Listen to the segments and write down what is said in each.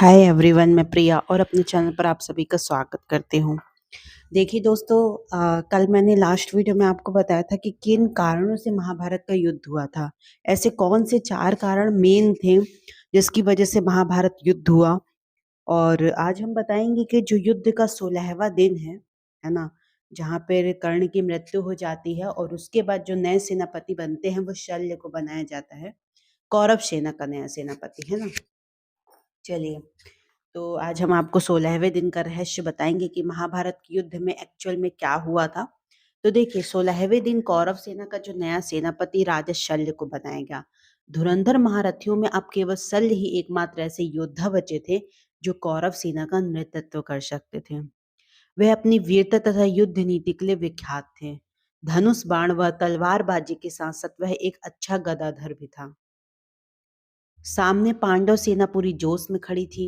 Hi everyone, मैं प्रिया और अपने चैनल पर आप सभी का स्वागत करती हूँ। देखिए दोस्तों, कल मैंने लास्ट वीडियो में आपको बताया था कि किन कारणों से महाभारत का युद्ध हुआ था। ऐसे कौन से 4 कारण मेन थे जिसकी वजह से महाभारत युद्ध हुआ। और आज हम बताएंगे कि जो युद्ध का 16वां दिन है ना, जहाँ पर कर्ण की मृत्यु हो जाती है और उसके बाद जो नए सेनापति बनते हैं वो शल्य को बनाया जाता है, कौरव सेना का नया सेनापति, है ना। चलिए, तो आज हम आपको 16वें दिन का रहस्य बताएंगे कि महाभारत के युद्ध में एक्चुअल में क्या हुआ था। तो देखिए, 16वें दिन कौरव सेना का जो नया सेनापति राजा शल्य को बनाया गया। धुरंधर महारथियों में अब केवल शल्य ही एकमात्र ऐसे योद्धा बचे थे जो कौरव सेना का नेतृत्व कर सकते थे। वह अपनी वीरता तथा युद्ध नीति के लिए विख्यात थे। धनुष बाण व तलवारबाजी के साथ साथ वह एक अच्छा गदाधर भी था। सामने पांडव सेना पूरी जोश में खड़ी थी।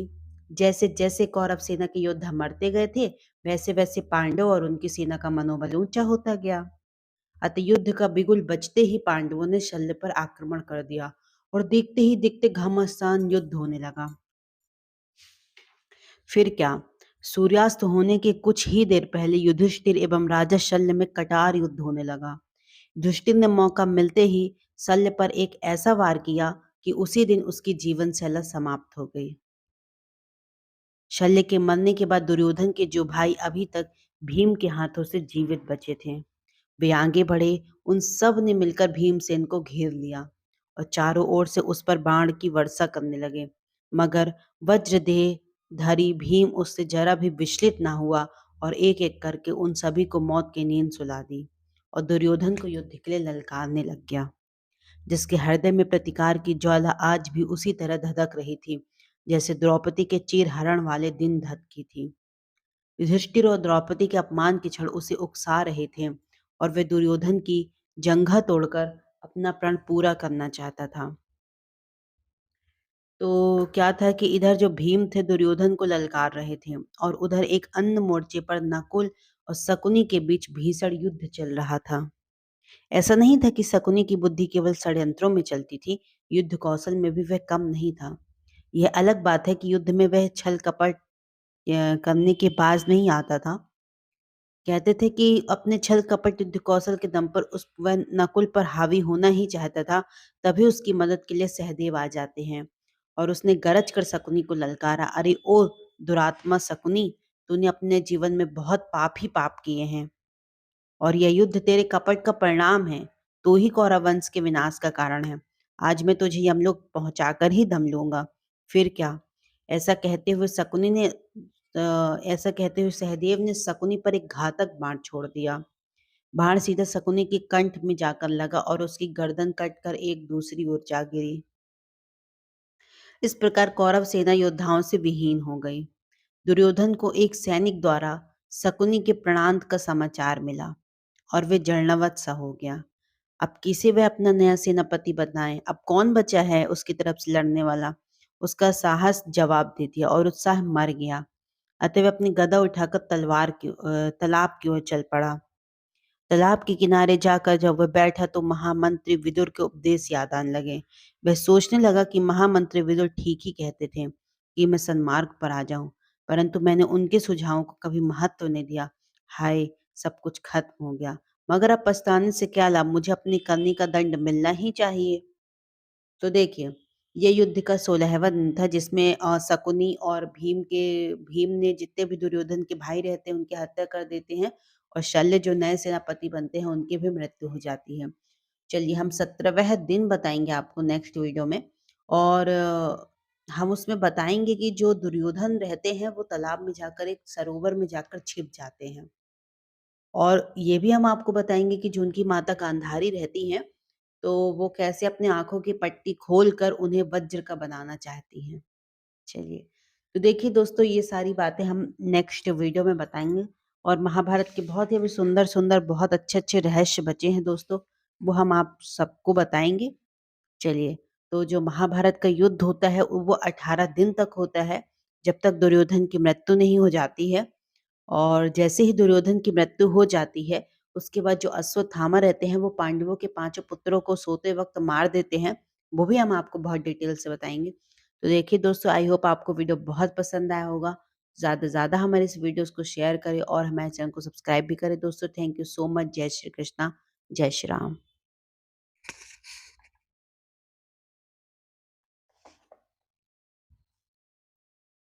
जैसे जैसे कौरव सेना के योद्धा मरते गए थे, वैसे वैसे पांडव और उनकी सेना का मनोबल ऊंचा होता गया। अतः युद्ध का बिगुल बजते ही पांडवों ने शल्य पर आक्रमण कर दिया और देखते ही देखते घमासान युद्ध होने लगा। फिर क्या, सूर्यास्त होने के कुछ ही देर पहले युधिष्ठिर एवं राजा शल्य में कटार युद्ध होने लगा। युधिष्ठिर ने मौका मिलते ही शल्य पर एक ऐसा वार किया कि उसी दिन उसकी जीवन शैला समाप्त हो गई। शल्य के मरने के बाद दुर्योधन के जो भाई अभी तक भीम के हाथों से जीवित बचे थे, वे आगे बढ़े। उन सब ने मिलकर भीमसेन को घेर लिया और चारों ओर से उस पर बाण की वर्षा करने लगे। मगर वज्रदेह धारी भीम उससे जरा भी विचलित ना हुआ और एक एक करके उन सभी को मौत की नींद सुला दी और दुर्योधन को युद्ध के लिए ललकारने लग गया, जिसके हृदय में प्रतिकार की ज्वाला आज भी उसी तरह धधक रही थी जैसे द्रौपदी के चीर हरण वाले दिन धधकी थी। युधिष्ठिर और द्रौपदी के अपमान के क्षण उसे उकसा रहे थे और वे दुर्योधन की जंघा तोड़कर अपना प्रण पूरा करना चाहता था। तो क्या था कि इधर जो भीम थे दुर्योधन को ललकार रहे थे और उधर एक अन्य मोर्चे पर नकुल और शकुनी के बीच भीषण युद्ध चल रहा था। ऐसा नहीं था कि शकुनी की बुद्धि केवल षड्यंत्रों में चलती थी, युद्ध कौशल में भी वह कम नहीं था। यह अलग बात है कि युद्ध में वह छल कपट करने के बाज नहीं आता था। कहते थे कि अपने छल कपट युद्ध कौशल के दम पर उस वह नकुल पर हावी होना ही चाहता था, तभी उसकी मदद के लिए सहदेव आ जाते हैं। और उसने गरज कर शकुनी को ललकारा, अरे ओ दुरात्मा शकुनी, तूने अपने जीवन में बहुत पाप ही पाप किए हैं और यह युद्ध तेरे कपट का परिणाम है। तू ही कौरव वंश के विनाश का कारण है। आज मैं तुझे यमलोक पहुंचाकर ही दम लूंगा। फिर क्या, ऐसा कहते हुए शकुनी ने ऐसा कहते हुए सहदेव ने शकुनी पर एक घातक बाण छोड़ दिया। बाण सीधा शकुनी के कंठ में जाकर लगा और उसकी गर्दन कटकर एक दूसरी ओर जा गिरी। इस प्रकार कौरव सेना योद्धाओं से विहीन हो गई। दुर्योधन को एक सैनिक द्वारा शकुनी के प्राणांत का समाचार मिला और वे जलनवत सा हो गया। अब किसे वह अपना नया सेनापति बनाए? अब कौन बचा है उसकी तरफ से लड़ने वाला? उसका साहस जवाब दे दिया और उत्साह मर गया। अतः वह अपनी गदा उठाकर तालाब की ओर चल पड़ा। तालाब के किनारे जाकर जब वह बैठा तो महामंत्री विदुर के उपदेश याद आने लगे। वह सोचने लगा कि महामंत्री विदुर ठीक ही कहते थे कि मैं सन्मार्ग पर आ जाऊं, परंतु मैंने उनके सुझावों को कभी महत्व नहीं दिया। हाय, सब कुछ खत्म हो गया। मगर अब पछताने से क्या लाभ, मुझे अपनी करनी का दंड मिलना ही चाहिए। तो देखिए, ये युद्ध का 16वां दिन था जिसमें शकुनी और भीम ने जितने भी दुर्योधन के भाई रहते हैं उनकी हत्या कर देते हैं और शल्य जो नए सेनापति बनते हैं उनकी भी मृत्यु हो जाती है। चलिए, हम 17वाँ दिन बताएंगे आपको नेक्स्ट वीडियो में। और हम उसमें बताएंगे कि जो दुर्योधन रहते हैं वो तालाब में जाकर एक सरोवर में जाकर छिप जाते हैं। और ये भी हम आपको बताएंगे कि जो उनकी माता गांधारी रहती हैं, तो वो कैसे अपने आँखों की पट्टी खोलकर उन्हें वज्र का बनाना चाहती हैं। चलिए, तो देखिए दोस्तों, ये सारी बातें हम नेक्स्ट वीडियो में बताएँगे और महाभारत के बहुत ही अभी सुंदर-सुंदर बहुत अच्छे-अच्छे रहस्य बचे हैं दोस्तों, वो हम आप सबको बताएँगे। चलिए, तो जो महाभारत का युद्ध होता है वो 18 दिन तक होता है, जब तक दुर्योधन की मृत्यु नहीं हो जाती है। और जैसे ही दुर्योधन की मृत्यु हो जाती है, उसके बाद जो अश्वत्थामा रहते हैं, वो पांडवों के पांचों पुत्रों को सोते वक्त मार देते हैं। वो भी हम आपको बहुत डिटेल से बताएँगे। तो देखिए दोस्तों, आई होप आपको वीडियो बहुत पसंद आया होगा। ज़्यादा से ज़्यादा हमारे इस वीडियोज़ को शेयर करें और हमारे चैनल को सब्सक्राइब भी करें दोस्तों। Thank you so much. जय श्री कृष्णा, जय श्री राम।